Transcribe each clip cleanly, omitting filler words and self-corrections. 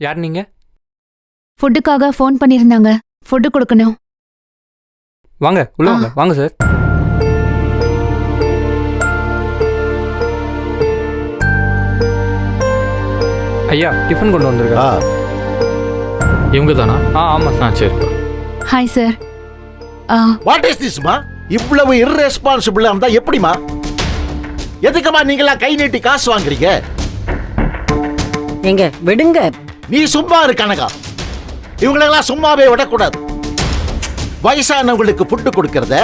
யார் நீங்க? ஃபுட்டுக்காக ஃபோன் பண்ணியிருந்தாங்க. ஃபுட்டு கொடுக்கணும். வாங்க உள்ள வாங்க. வாங்க சார். ஐயா டிஃபன் கொண்டு வந்திருக்கா? இவங்க தானா? ஆமாம் சார். சரிப்பா. Hi sir. வாட் இஸ் திஸ்மா? இவ்வளவு இர்ரெஸ்பான்சிபிளா இருந்தா எப்படிமா? எதுக்குமா நீங்களா கை நீட்டி காசு வாங்குறீங்க? எங்க விடுங்க. நீ சும்மா இரு கனகா. இவங்களெல்லாம் சும்மாவே விடக்கூடாது. வயசானவங்களுக்கு ஃபுட்டு கொடுக்கறத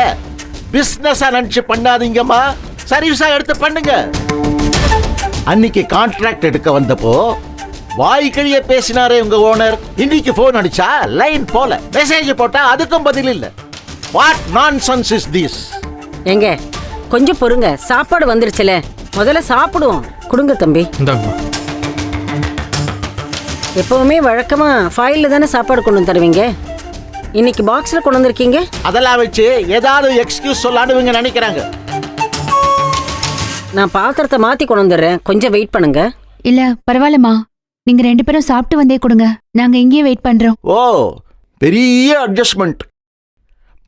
பிசினஸா நினைச்சு பண்ணாதீங்கம்மா. சர்வீஸா எடுத்து பண்ணுங்க. அன்னைக்கு கான்ட்ராக்ட் எடுக்க வந்தப்போ வாய்க்கிழிய பேசினாரே உங்க ஓனர். இன்னைக்கு போன் அடிச்சா லைன் போல, மெசேஜ் போட்டா அதுக்கும் பதில் இல்ல. What nonsense is this? எங்க கொஞ்சம் பொறுங்க, சாப்பாடு வந்துருச்சுல, முதல்ல சாப்பிடுவோம். கொடுங்க தம்பி. இந்தாங்கம்மா. எப்பவுமே வழக்கமா ஃபைல்ல தானே சாப்பாடு கொண்டு வந்து தருவீங்க, இன்னைக்கு பாக்ஸ்ல கொண்டு வந்திருக்கீங்க. அதெல்லாம் வச்சு ஏதாவது எக்ஸ்கியூஸ் சொல்லான்னு இவங்க நினைக்கிறாங்க. நான் பாத்திரத்தை மாத்தி கொண்டு வந்துடுறேன், கொஞ்சம் வெயிட் பண்ணுங்க. இல்ல பரவாயில்லம்மா, நீங்க 2 பேரும் சாப்பிட்டு வந்தே கொடுங்க. நாங்க இங்கேயே வெயிட் பண்றோம். ஓ, பெரிய அட்ஜஸ்ட்மெண்ட்.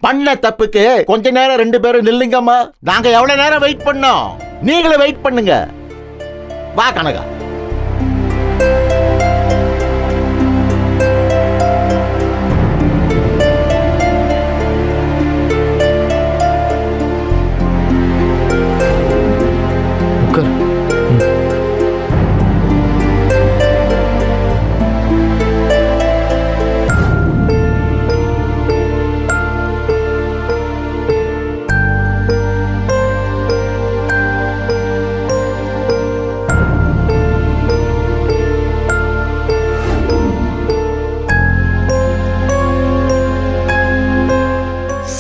பண்ண தப்புக்கு கொஞ்ச நேரம் 2 பேரும் நில்லுங்கம்மா. நாங்க எவ்வளவு நேரம் வெயிட் பண்ணோம், நீங்களும் வெயிட் பண்ணுங்க. வா கனகா. உட்கார்.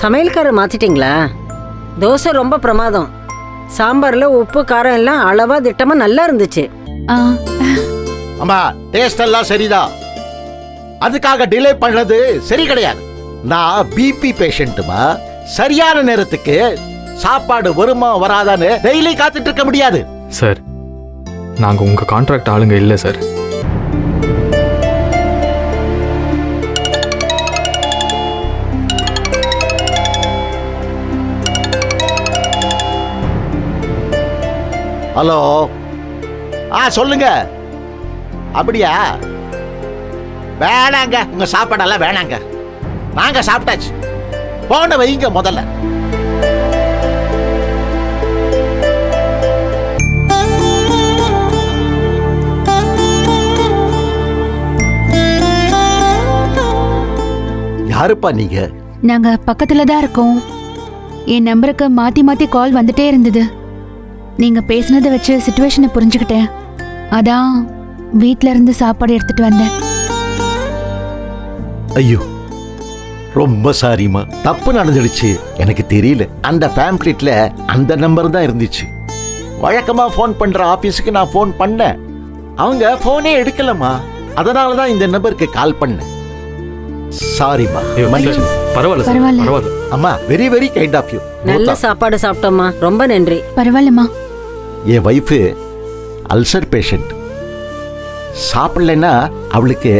சமையல்காரர் மாத்திட்டீங்களா? தோசை ரொம்ப பிரமாதம். சாம்பார்ல உப்பு காரம் எல்லாம் அளவா திட்டமா நல்லா இருந்துச்சு. ஆ, அம்மா, டேஸ்ட் எல்லாம் சரிதான். அதுக்காக டிலே பண்றது சரி கிடையாது. நான் பிபி பேஷண்ட்டுமா. சரியான நேரத்துக்கு சாப்பாடு வருமா வராதான்னு டெய்லி காத்துட்டு இருக்க முடியாது. சார், நாங்கள் உங்கள் கான்ட்ராக்ட் ஆளுங்க இல்லை சார். ஹலோ, சொல்லுங்க. அப்படியா? வேணாங்க, உங்க சாப்பாடெல்லாம் வேணாங்க. நாங்க சாப்பிட்டாச்சு. போன வைங்க முதல்ல. யாருப்பா நீங்க? நாங்க பக்கத்துல தான் இருக்கோம். என் நம்பருக்கு மாத்தி மாத்தி கால் வந்துட்டே இருந்தது. நீங்க பேசுனதை வச்சு சிச்சுவேஷனை புரிஞ்சுக்கிட்டேன். அதான் வீட்ல இருந்து சாப்பாடு எடுத்துட்டு வந்தேன். ஐயோ, ரொம்ப சாரிமா. தப்பு நடந்துடுச்சு, எனக்கு தெரியல. அந்த பேம்ப்ளெட்ல அந்த நம்பர் தான் இருந்துச்சு. வழக்கமா ஃபோன் பண்ற ஆபீஸுக்கு நான் ஃபோன் பண்ணேன், அவங்க ஃபோனே எடுக்கலமா. அதனால தான் இந்த நம்பருக்கு கால் பண்ணேன். சாரிமா. பரவாயில்ல சார், பரவாயில்ல. பரவாயில்ல. அம்மா, very very kind of you. நல்ல சாப்பாடு சாப்பிட்டோம்மா, ரொம்ப நன்றி. பரவாயில்லம்மா. என் வைஃபு அல்சர் பேஷண்ட். சாப்பிடலன்னா அவளுக்கு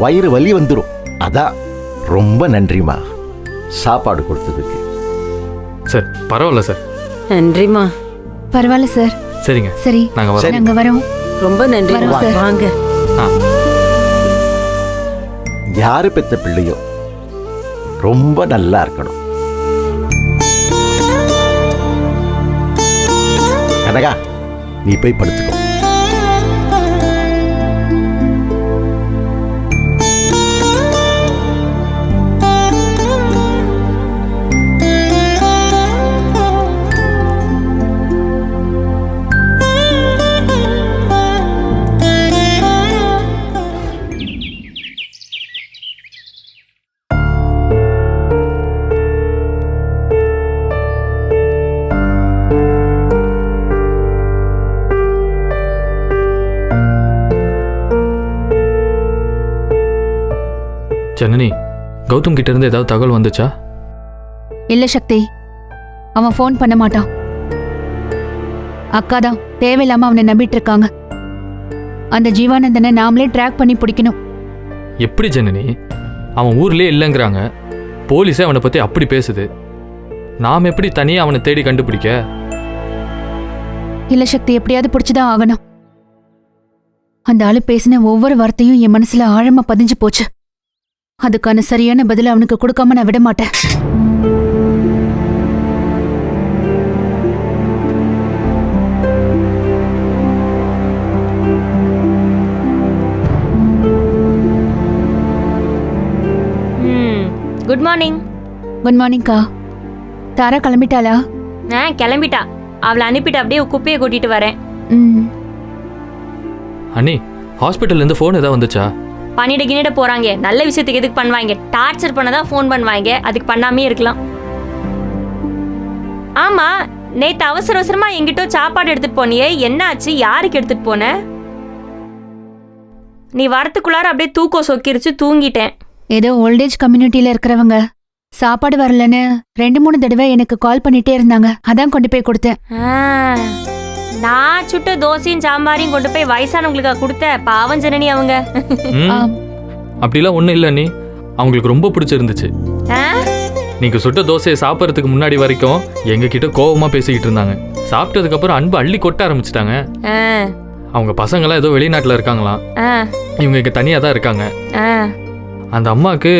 வயிறு வலி வந்துடும். அதான் ரொம்ப நன்றிமா சாப்பாடு கொடுத்ததுக்கு. சார் பரவாயில்ல சார். நன்றிம்மா. பரவாயில்ல சார். சரிங்க, சரி, நாங்கள் வரோம். நாங்க வரோம். ரொம்ப நன்றி. வரோம் சார். வாங்க. யாரு பெத்த பிள்ளையோ ரொம்ப நல்லா இருக்கணும். கனகா, நீ போய் படுத்துக்கோ. ஜனனி, கௌதம் கிட்ட இருந்து ஏதாவது தகவல் வந்துச்சா? இல்ல சக்தி, அவன் ஃபோன் பண்ண மாட்டான். அக்கா தான் தேவையில்லாம அவனை நம்பிட்டு இருக்காங்க. அந்த ஜீவானந்தனை நாமளே ட்ராக் பண்ணி பிடிக்கணும். எப்படி ஜனனி? அவன் ஊர்லயே இல்லைங்கிறாங்க. போலீஸே அவனை பத்தி அப்படி பேசுது. நாம் எப்படி தனியாக அவனை தேடி கண்டுபிடிக்க? இல்ல சக்தி, எப்படியாவது பிடிச்சுதான் ஆகணும். அந்த ஆளு பேசின ஒவ்வொரு வார்த்தையும் என் மனசுல ஆழமா பதிஞ்சு போச்சு. அதுக்கான சரியான பதில அவனுக்கு கொடுக்காம நான் விட மாட்டேன். Good morning. குட் மார்னிங்க்கா. தாரா கிளம்பிட்டாளா? கிளம்பிட்டா. அவளை அனுப்பிட்டு அப்படியே குப்பையை கூட்டிட்டு வரேன். ம். அண்ணி, ஹாஸ்பிட்டல்லேருந்து ஃபோன் ஏதாவது வந்துச்சா? பண்ணிட கிணிட போறாங்க. நல்ல விஷயத்துக்கு எதுக்கு பண்ணுவாங்க? டார்ச்சர் பண்ணதான் ஃபோன் பண்ணுவாங்க. அதுக்கு பண்ணாமே இருக்கலாம். ஆமா, நேத்து அவசர அவசரமா எங்கிட்ட சாப்பாடு எடுத்துட்டு போனியே, என்ன ஆச்சு? யாருக்கு எடுத்துட்டு போன? நீ வரத்துக்குள்ளார அப்படியே தூக்கம் சொக்கிருச்சு, தூங்கிட்டேன். ஏதோ ஓல்டேஜ் கம்யூனிட்டியில இருக்கிறவங்க சாப்பாடு வரலன்னு 2-3 தடவை எனக்கு கால் பண்ணிட்டே இருந்தாங்க. அதான் கொண்டு போய் கொடுத்தேன். நான் சுட்ட தோசையும் சாம்பாரையும் கொண்டு போய் வயசானவங்களுக்கு கொடுத்த பாவம் ஜனனி அவங்க. அப்படிலாம் ஒன்றும் இல்லை அண்ணி. அவங்களுக்கு ரொம்ப பிடிச்சிருந்துச்சு. நீங்கள் சுட்ட தோசையை சாப்பிட்றதுக்கு முன்னாடி வரைக்கும் எங்ககிட்ட கோபமாக பேசிக்கிட்டு இருந்தாங்க. சாப்பிட்டதுக்கப்புறம் அன்பு அள்ளி கொட்ட ஆரம்பிச்சிட்டாங்க. அவங்க பசங்களாம் ஏதோ வெளிநாட்டில் இருக்காங்களாம். இவங்க இங்கே தனியாக தான் இருக்காங்க. அந்த அம்மாவுக்கு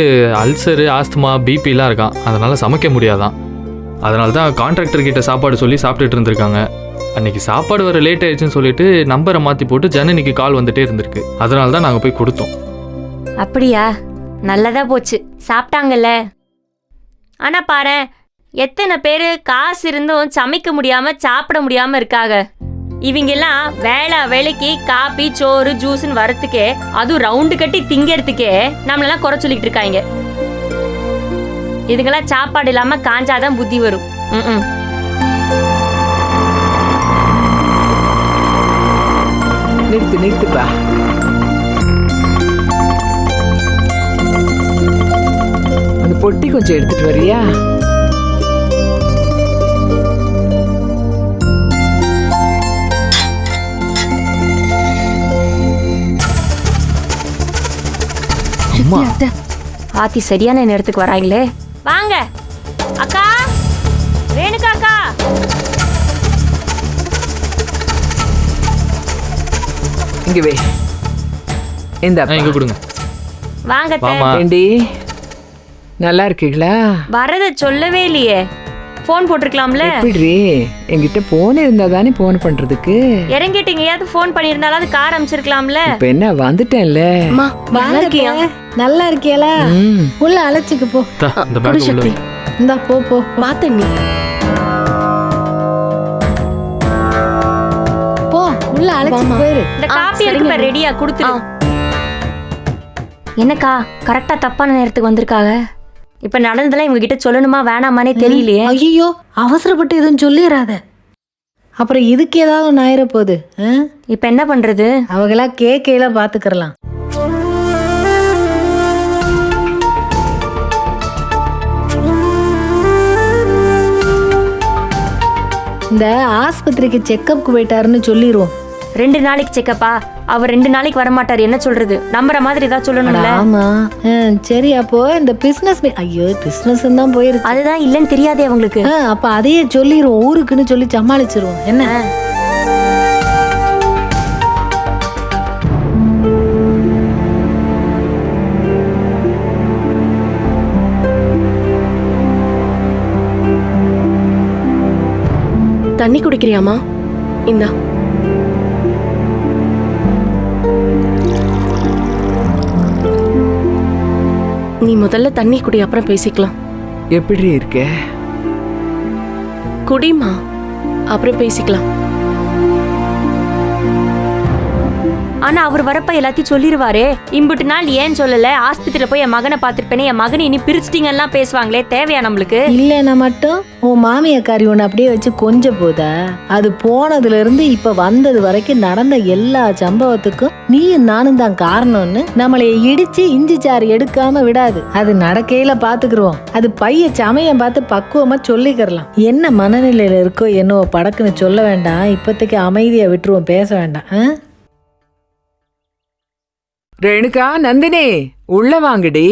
அல்சரு, ஆஸ்துமா, பிபிலாம் இருக்கான். அதனால் சமைக்க முடியாதான். அதனால தான் கான்ட்ராக்டர்கிட்ட சாப்பாடு சொல்லி சாப்பிட்டுட்டு இருந்திருக்காங்க. அன்றைக்கி சாப்பாடு வர லேட் ஆயிடுச்சுன்னு சொல்லிட்டு நம்பரை மாற்றி போட்டு ஜனனிக்கு கால் வந்துட்டே இருந்திருக்கு. அதனால தான் நாங்கள் போய் கொடுத்தோம். அப்படியா? நல்லதா போச்சு, சாப்பிட்டாங்கல்ல. ஆனா பாரு, எத்தனை பேர் காசு இருந்தும் சமைக்க முடியாம சாப்பிட முடியாம இருக்காங்க. இவங்கெல்லாம் வேலைக்கு காபி, சோறு, ஜூஸ்ன்னு வரத்துக்கே, அதுவும் ரவுண்டு கட்டி திங்கிறதுக்கே நம்மளெல்லாம் குறை சொல்லிட்டு இருக்காங்க. இதுங்கெல்லாம் சாப்பாடு இல்லாம காஞ்சாதான் புத்தி வரும். நிறுத்துப்பா. அந்த பொட்டி கொஞ்சம் எடுத்துட்டு வரியா? ஆத்தி சரியான நேரத்துக்கு வராங்களே. வாங்க அக்கா, ரேணுகா அக்கா. இங்க வே. இந்த இங்க கொடுங்க. வாங்க ஏண்டி, நல்லா இருக்கீங்களா? வரத சொல்லவே இல்லையே. போன் போட்டிருக்கலாம்ல. எப்படி? என்கிட்ட போன் இருந்தா தானே போன் பண்றதுக்கு. இறங்கிட்டீங்க, ஏதாவது போன் பண்ணிருந்தாலும் கார் அனுப்பிச்சிருக்கலாம்ல. இப்ப என்ன, வந்துட்டேன்ல. நல்லா இருக்கியலா? உள்ள அழைச்சிக்கு போ. இந்த பேக் உள்ள. இந்தா போ போ. பாத்தண்ணி போ, உள்ள அழைச்சிக்கு போயிரு. இந்த காபி இருக்கு, ரெடியா கொடுத்துரு. என்னக்கா, கரெக்டா தப்பான நேரத்துக்கு வந்திருக்காங்க. இப்ப நடந்ததெல்லாம் இவங்க கிட்ட சொல்லணுமா வேணாமானே தெரியலையே. ஐயோ, அவசரப்பட்டு எதுவும் சொல்லிடாத. அப்புறம் இதுக்கு ஏதாவது ஒன்று ஆயிர போகுது. இப்ப என்ன பண்றது? அவங்களா கேக்கையில பாத்துக்கலாம். இந்த ஆஸ்பத்திரிக்கு செக்கப்க்கு போயிட்டாருன்னு சொல்லிடுவோம். 2 நாளைக்கு செக்கப்பா? அவர் 2 நாளைக்கு வரமாட்டார். என்ன சொல்றது? நம்புற மாதிரி ஏதாவது சொல்லணும்ல. ஆமா, சரி. அப்போ இந்த பிசினஸ், ஐயோ பிசினஸ் தான் போயிருக்கு. அதுதான் இல்லன்னு தெரியாதே அவங்களுக்கு. அப்ப அதையே சொல்லிடுவோம், ஊருக்குன்னு சொல்லி சமாளிச்சிருவோம். என்ன? தண்ணி குடிக்கிறியாமா? இந்தா. நீ முதல்ல தண்ணி குடி, அப்புறம் பேசிக்கலாம். எப்படி இருக்க? குடிமா, அப்புறம் பேசிக்கலாம். ஆனா அவர் வரப்ப எல்லாத்தையும் சொல்லிடுவாரே. இம்புட்டு நாள் ஏன் சொல்லல? ஆஸ்பத்திரியில போய் என் மகனை பார்த்திருப்பேனே, என் மகனை இனி பிரிச்சிட்டீங்கலாம் பேசுவாங்களே. தேவையா நம்மளுக்கு? இல்லைன்னா மட்டும் உன் மாமியாக்காரி ஒன்று அப்படியே வச்சு கொஞ்சம் போதா? அது போனதுல இருந்து இப்ப வந்தது வரைக்கும் நடந்த எல்லா சம்பவத்துக்கும் நீயும் நானும் தான் காரணம்னு நம்மளை இடிச்சு இஞ்சி சாறு எடுக்காம விடாது. அது நடக்கையில பாத்துக்கிறோம். அது பைய சமயம் பார்த்து பக்குவமா சொல்லிக்கிறலாம். என்ன மனநிலையில இருக்கோ என்னவோ படக்குன்னு சொல்ல வேண்டாம். இப்போதைக்கு அமைதியா விட்டுருவோம், பேச வேண்டாம். ரேணுகா, நந்தினி உள்ள வாங்கடி.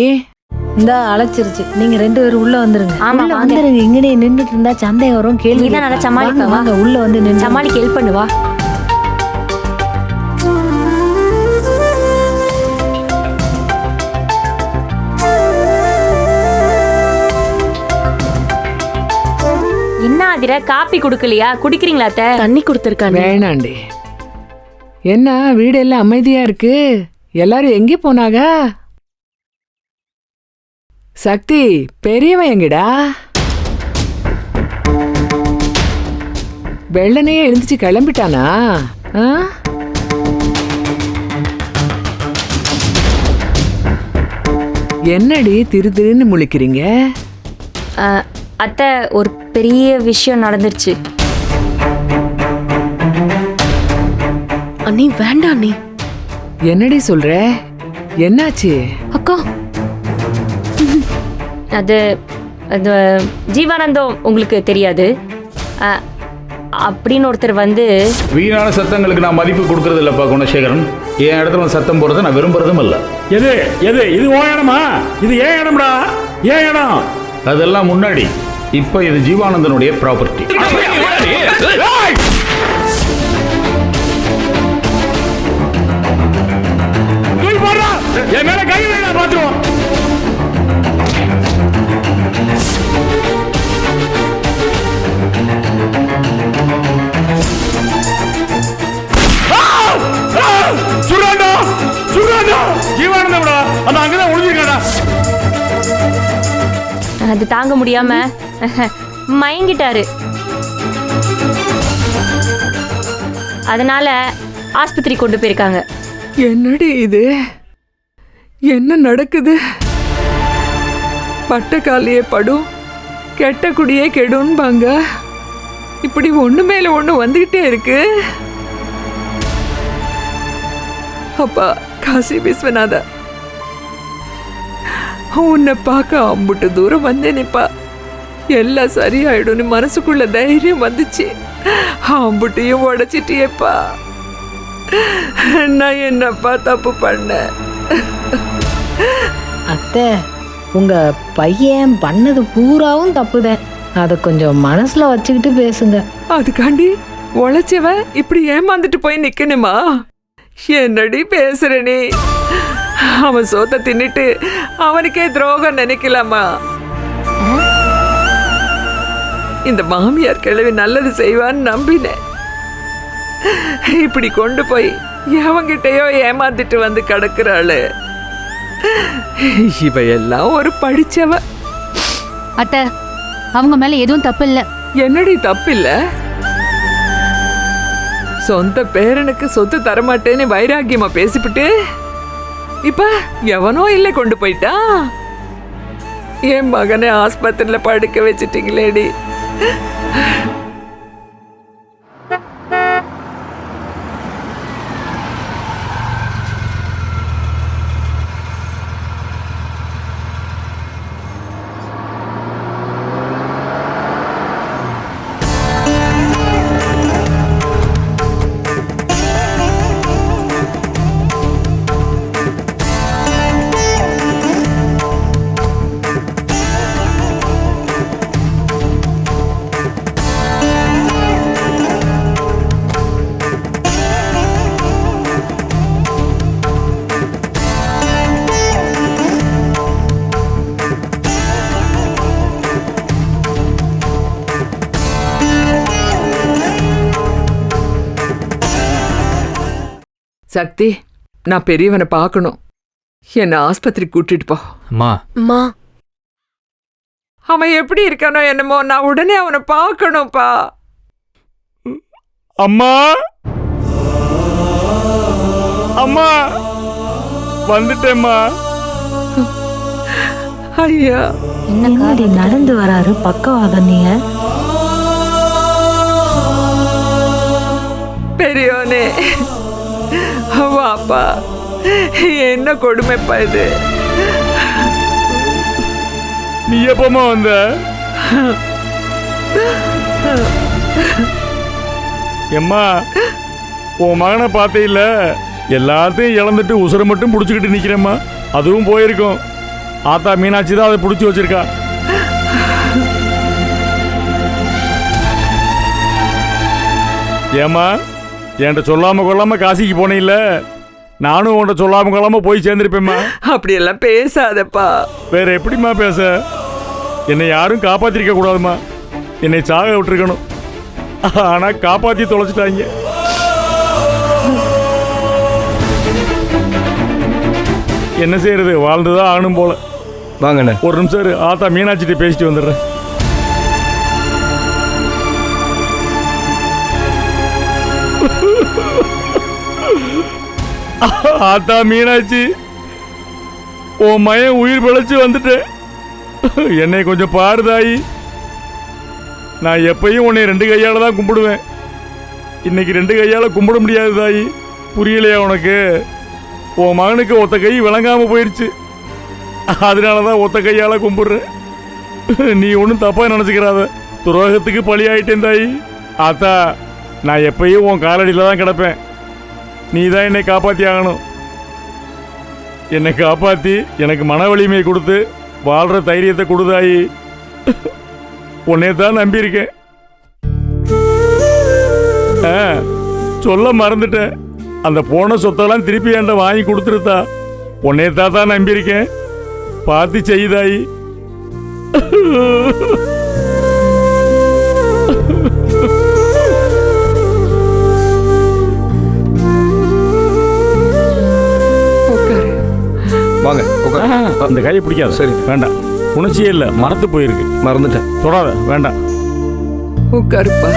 இந்த அழைச்சிருச்சு. நீங்க 2 பேரும் உள்ள வந்துருங்க. ஆமா, உள்ள வாங்க. வந்துருங்க. இங்கனே நின்னுட்டு இருந்தா சந்தேகம் வரும். கேள்வி நீதான் நல்லா கேட்பாங்க. சமாளிப்ப, வாங்க, வா. வாங்க, உள்ள வந்து நின்னு சமாளிக்க ஹெல்ப் பண்ணுவா. என்ன ஆதிர, காப்பி குடுக்கலையா? குடிக்கிறீங்களா அத்தை? தண்ணி கொடுத்துருக்கா நீ. வேணாண்டி. என்ன வீடு எல்லாம் அமைதியா இருக்கு? எல்லாரும் எங்கே போனாங்க? சக்தி, பெரியவன் எங்கடா? வெள்ளனையே எழுந்துச்சு கிளம்பிட்டானா? ஆ? என்னடி திரு திருன்னு முழிக்கிறீங்க? அத்தை, ஒரு பெரிய விஷயம் நடந்துருச்சு. அண்ணி வேண்டாம் அண்ணி. என்னடி சொல்ற? என்னாச்சு? அக்கா, அது அது ஜீவானந்தம் உங்களுக்கு தெரியாது. அப்படின்னு ஒருத்தர் வந்து வீணான சத்தங்களுக்கு நான் மதிப்பு கொடுக்கறது இல்லப்பா குணசேகரன். என் இடத்துல வந்து சத்தம் போடுறத நான் விரும்புறதும் இல்லை. எது எது இது ஓ இடமா? இது ஏன் இடம்டா? ஏன் இடம்? அதெல்லாம் முன்னாடி. இப்போ இது ஜீவானந்தனுடைய ப்ராப்பர்ட்டி. என் மேல கை வைடா பாத்துருவோம். சுராண்டா சுராண்டா ஜீவானந்தம்டா, அந்த அங்கதான் ஒளிஞ்சிருக்காடா. அது தாங்க முடியாம மயங்கிட்டாரு. அதனால ஆஸ்பத்திரி கொண்டு போயிருக்காங்க. என்னடி இது? என்ன நடக்குது? பட்ட காலியே படும், கெட்ட குடியே கெடும்பாங்க. இப்படி ஒண்ணு மேல ஒண்ணு வந்துகிட்டே இருக்கு. அப்பா காசி விஸ்வநாதா, உன்னை பார்க்க அம்புட்டு தூரம் வந்தேனேப்பா. எல்லாம் சரியாயிடும்னு மனசுக்குள்ள தைரியம் வந்துச்சு. அம்புட்டையும் உடைச்சிட்டியேப்பா. நான் என்னப்பா தப்பு பண்ணேன்? அத்தை, உங்க பையன் பண்ணது பூராவும் தப்புதான். அதை கொஞ்சம் மனசுல வச்சுக்கிட்டு பேசுங்க. அதுக்காண்டி உழைச்சவன் இப்படி ஏமாந்துட்டு போய் நிக்கணுமா? என்னடி பேசுற நீ? அவன் சோத்த தின்னுட்டு அவனுக்கே துரோகம் நினைக்கலாமா? இந்த மாமியார் கிழவி நல்லது செய்வான்னு நம்பினேன். இப்படி கொண்டு போய் எவங்கிட்டயோ ஏமாத்திட்டு வந்து கிடக்குறாளு. இவ எல்லாம் ஒரு படிச்சவ. அத்தை, அவங்க மேல எதுவும் தப்பு இல்ல. என்னடி தப்பில்ல? சொந்த பேரனுக்கு சொத்து தரமாட்டேன்னு வைராக்கியமா பேசிவிட்டு இப்ப எவனோ இல்லை கொண்டு போயிட்டான். என் மகனை ஆஸ்பத்திரியில படுக்க வச்சிட்டீங்களேடி. சக்தி, நான் பெரியவனை பார்க்கணும். என்ன ஆஸ்பத்திரி கூட்டிட்டு போ. அம்மா, அம்மா, அவன் எப்படி இருக்கானோ என்னமோ, நான் உடனே அவனை பார்க்கணும்ப்பா. அம்மா அம்மா வந்துட்டேம்மா. ஐயா, என்னடி நடந்து வராரு பக்கவாதம்? நீங்க பெரியவனே வாப்பா. என்ன கொடுமைப்பா இது? நீ எப்பமா வந்த? எம்மா, உன் மகனை பார்த்தே இல்ல? எல்லாத்தையும் இழந்துட்டு உசுரை மட்டும் பிடிச்சிக்கிட்டு நிற்கிறேம்மா. அதுவும் போயிருக்கோம். ஆத்தா மீனாட்சி தான் அதை பிடிச்சி வச்சிருக்கா. ஏம்மா, என்கிட்ட சொல்லாமல் கொள்ளாமல் காசிக்கு போனேன்ல, நானும் உன்கிட்ட சொல்லாமல் கொள்ளாமல் போய் சேர்ந்துருப்பேம்மா. அப்படியெல்லாம் பேசாதப்பா. வேற எப்படிம்மா பேச? என்னை யாரும் காப்பாற்றிருக்க கூடாதும்மா. என்னை சாக விட்டுருக்கணும். ஆனால் காப்பாற்றி தொலைச்சிட்டாங்க. என்ன செய்யறது, வாழ்ந்துதான் ஆகணும் போல. வாங்கண்ணே. ஒரு நிமிஷம் இரு, ஆத்தா மீனாட்சிட்டு பேசிட்டு வந்துடுறேன். ஆத்தா மீனாட்சி, உன் மயன் உயிர் பிழைச்சு வந்துட்டேன். என்னை கொஞ்சம் பாருதாயி. நான் எப்பயும் உன்னை 2 கையால தான் கும்பிடுவேன். இன்னைக்கு 2 கையால கும்பிட முடியாது தாயி. புரியலையா உனக்கு? உன் மகனுக்கு ஒத்த கை விளங்காம போயிடுச்சு. அதனால தான் ஒத்த கையால கும்பிடுறேன். நீ ஒன்றும் தப்பா நினச்சிக்கிறாத. துரோகத்துக்கு பலி ஆயிட்டேன் தாயி. ஆத்தா, நான் எப்பயும் உன் காலடியில் தான் கிடப்பேன். நீ தான் என்னை காப்பாற்றி ஆகணும். என்னை காப்பாற்றி எனக்கு மன வலிமையை கொடுத்து வாழ்கிற தைரியத்தை கொடுதாயி. உன்னை தான் நம்பியிருக்கேன். சொல்ல மறந்துட்டேன். அந்த போன சொத்தெல்லாம் திருப்பி என்கிட்ட வாங்கி கொடுத்துருத்தா. உன்னை தான் நம்பியிருக்கேன். பார்த்து செய்தாயி. வாங்க உட்காரு. அந்த கையை பிடிக்காது. சரி, வேண்டாம். உணர்ச்சியே இல்லை, மறத்து போயிருக்கு. மறந்துட்டேன். தொடாத, வேண்டாம். உட்காருப்பா.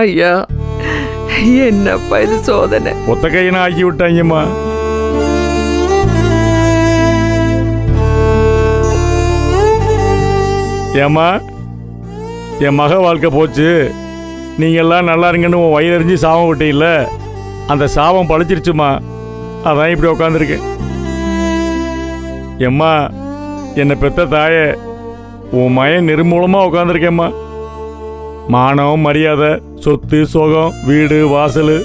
ஐயா, என்னப்பா இது சோதனை? ஒத்த கையினா ஆக்கி விட்டாங்கம்மா. ஏம்மா, என் மக வாழ்க்கை போச்சு. நீங்கள்லாம் நல்லா இருங்கன்னு உன் வயிறறிஞ்சு சாபம் விட்டீங்கள, அந்த சாபம் பழிச்சிருச்சுமா. அதான் இப்படி உக்காந்துருக்கேன். எம்மா, என்னை பெத்த தாயே, உன் மயன் நிர்மூலமாக உட்காந்துருக்கேம்மா. மானம், மரியாதை, சொத்து, சோகம், வீடு, வாசல்,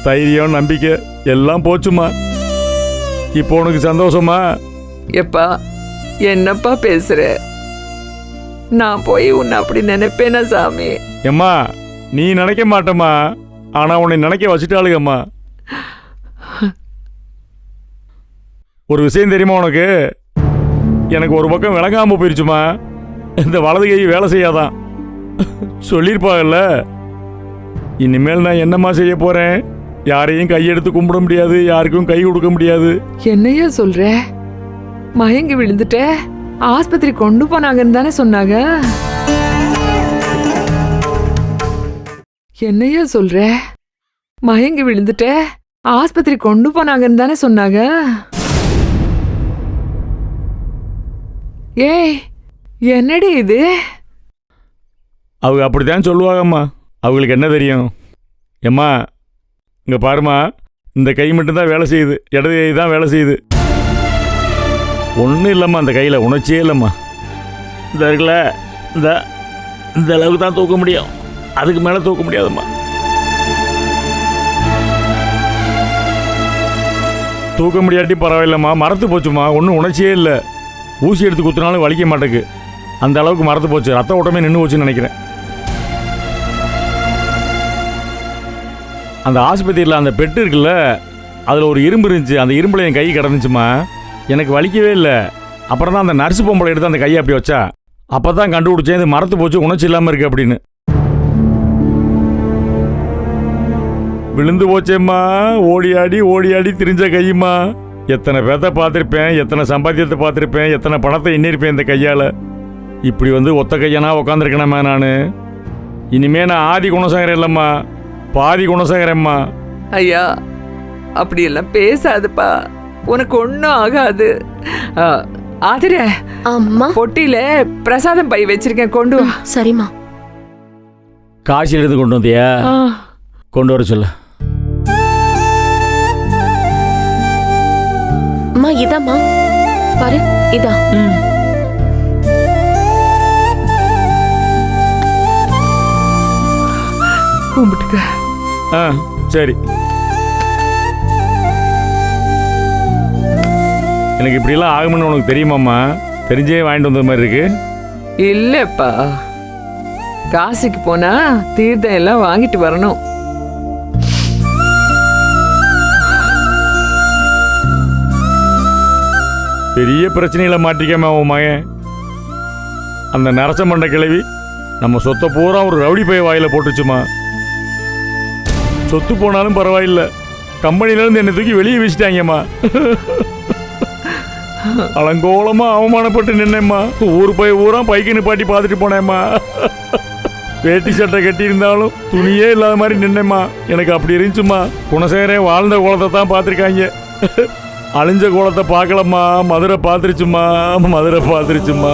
தைரியம், நம்பிக்கை எல்லாம் போச்சுமா. இப்போ உனக்கு சந்தோஷமா? எப்பா, என்னப்பா பேசுற? நான் போய் உன்னை அப்படி நினைப்பேனா சாமி? எம்மா, நீ நினைக்க மாட்டேம்மா. ஆனால் உன்னை நினைக்க வச்சுட்டாளுங்கம்மா. ஒரு விஷயம் தெரியுமா உனக்கு? எனக்கு ஒரு பக்கம் விளங்காமல் போயிடுச்சுமா. இந்த வலது கை வேலை செய்யாதான் சொல்லியிருப்பாங்கல்ல. இனிமேல் நான் என்னம்மா செய்ய போகிறேன்? யாரையும் கையெடுத்து கும்பிட முடியாது, யாருக்கும் கை கொடுக்க முடியாது. என்னையா சொல்ற? மயங்கி விழுந்துட்ட, ஆஸ்பத்திரி கொண்டு போனாங்கன்னு தானே சொன்னாங்க. என்னையா சொல்ற? மயங்கி விழுந்துட்ட, ஆஸ்பத்திரி கொண்டு போனாங்கன்னு தானே சொன்னாங்க. ஏய், என்னடி இது? அவங்க அப்படித்தான் சொல்லுவாங்கம்மா. அவங்களுக்கு என்ன தெரியும்? எம்மா, இங்கே பாருமா, இந்த கை மட்டும்தான் வேலை செய்யுது, இடது கை தான் வேலை செய்யுது. ஒன்றும் இல்லைம்மா, அந்த கையில் உணர்ச்சியே இல்லைம்மா. இந்த இருக்குல்ல, இந்த அளவுக்கு தான் தூக்க முடியும், அதுக்கு மேலே தூக்க முடியாதும்மா. தூக்க முடியாட்டி பரவாயில்லம்மா, மறத்து போச்சுமா. ஒன்றும் உணர்ச்சியே இல்லை. ஊசி எடுத்து குத்துனாலும் வலிக்க மாட்டேக்கு. அந்த அளவுக்கு மறத்து போச்சு. ரத்த ஓட்டமே நின்று போச்சுன்னு நினைக்கிறேன். அந்த ஆஸ்பத்திரியில் அந்த பெட்டு இருக்குல்ல, அதில் ஒரு இரும்பு இருந்துச்சு. அந்த இரும்பில் என் கை கிடந்துச்சுமா. எனக்கு வலிக்கவே இல்லை. அப்புறம் தான் அந்த நர்ஸு பொம்பளை எடுத்து அந்த கையை அப்படி வச்சா. அப்போ தான் கண்டுபிடிச்சேன், இது மறத்து போச்சு, உணர்ச்சி இல்லாமல் இருக்குது அப்படின்னு. விழுந்து போச்சேம்மா. ஓடி ஆடி திரிஞ்ச கையுமா. எத்தனை பேர்த்த பார்த்துருப்பேன், எத்தனை சம்பாத்தியத்தை பார்த்துருப்பேன், எத்தனை பணத்தை எண்ணிருப்பேன் இந்த கையால். இப்படி வந்து ஒத்த கையனா உக்காந்துருக்கணுமா நான்? இனிமே நான் ஆதி குணசேகரன் இல்லைம்மா, பாதி குணசேகரம்மா. ஐயா, அப்படியெல்லாம் பேசாதுப்பா. உனக்கு ஒன்றும் ஆகாது. ஆதிர, அம்மா, பொட்டியில பிரசாதம் பை வச்சிருக்கேன், கொண்டு வா. சரிம்மா. காசிலிருந்து கொண்டு வந்தியா? கொண்டு வர சொல்ல. அம்மா இதாம்மா பாரு இதா கும்பிட்டுக்க. ஆ சரி. எனக்கு இப்படிலாம் ஆகும்னு உனக்கு தெரியுமாம்மா? தெரிஞ்சே வாங்கிட்டு வந்த மாதிரி இருக்கு. இல்லப்பா, காசிக்கு போனா தீர்த்தம் எல்லாம் வாங்கிட்டு வரணும். பெரிய பிரச்சனையில மாட்டிக்காம உன் மகன் அந்த நரச மண்ட கிழவி நம்ம சொத்தை பூரா ஒரு ரவுடி பைய வாயில போட்டுச்சுமா. சொத்து போனாலும் பரவாயில்ல, கம்பெனில இருந்து என்னை தூக்கி வெளியே வீசிட்டாங்கம்மா. அலங்கோலமா அவமானப்பட்டு நின்னேம்மா. ஊர் போய் ஊரா பைக்கு நிப்பாட்டி பார்த்துட்டு போனேம்மா. வேட்டி சட்டை கட்டி இருந்தாலும் துணியே இல்லாத மாதிரி நின்னேம்மா. எனக்கு அப்படி இருந்துச்சுமா. குணசேகரன் வாழ்ந்த கோலத்தை தான் பார்த்துருக்காங்க, அழிஞ்ச கோலத்தை பார்க்கலம்மா. மதுரை பார்த்துருச்சுமா, மதுரை பார்த்துருச்சுமா.